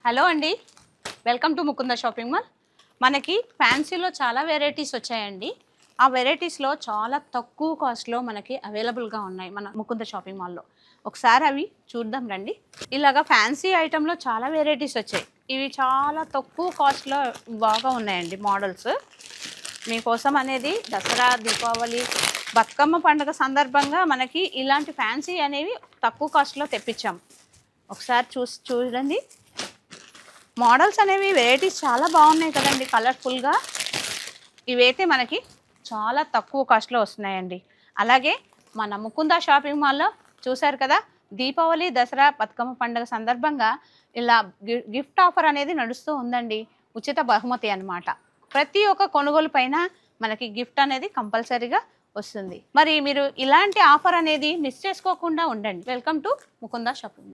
Hello అండి, welcome to Mukunda shopping mall. మనకి ఫ్యాన్సీలో చాలా వెరైటీస్ వచ్చాయండి. ఆ వెరైటీస్లో చాలా తక్కువ కాస్ట్లో మనకి అవైలబుల్గా ఉన్నాయి మన ముకుంద షాపింగ్ మాల్లో. ఒకసారి అవి చూద్దాం రండి. ఇలాగా ఫ్యాన్సీ ఐటెంలో చాలా వెరైటీస్ వచ్చాయి. ఇవి చాలా తక్కువ కాస్ట్లో బాగా ఉన్నాయండి మోడల్స్. మీకోసం అనేది దసరా, దీపావళి, బతుకమ్మ పండుగ సందర్భంగా మనకి ఇలాంటి ఫ్యాన్సీ అనేవి తక్కువ కాస్ట్లో తెప్పించాం. ఒకసారి చూడండి. మోడల్స్ అనేవి వెరైటీస్ చాలా బాగున్నాయి కదండి, కలర్ఫుల్గా. ఇవైతే మనకి చాలా తక్కువ కాస్ట్లో వస్తున్నాయండి. అలాగే మన ముకుంద షాపింగ్ మాల్లో చూశారు కదా, దీపావళి, దసరా, బతుకమ్మ పండుగ సందర్భంగా ఇలా గిఫ్ట్ ఆఫర్ అనేది నడుస్తూ ఉందండి. ఉచిత బహుమతి అన్నమాట. ప్రతి ఒక్క కొనుగోలు పైన మనకి గిఫ్ట్ అనేది కంపల్సరీగా వస్తుంది. మరి మీరు ఇలాంటి ఆఫర్ అనేది మిస్ చేసుకోకుండా ఉండండి. Welcome to Mukunda shopping.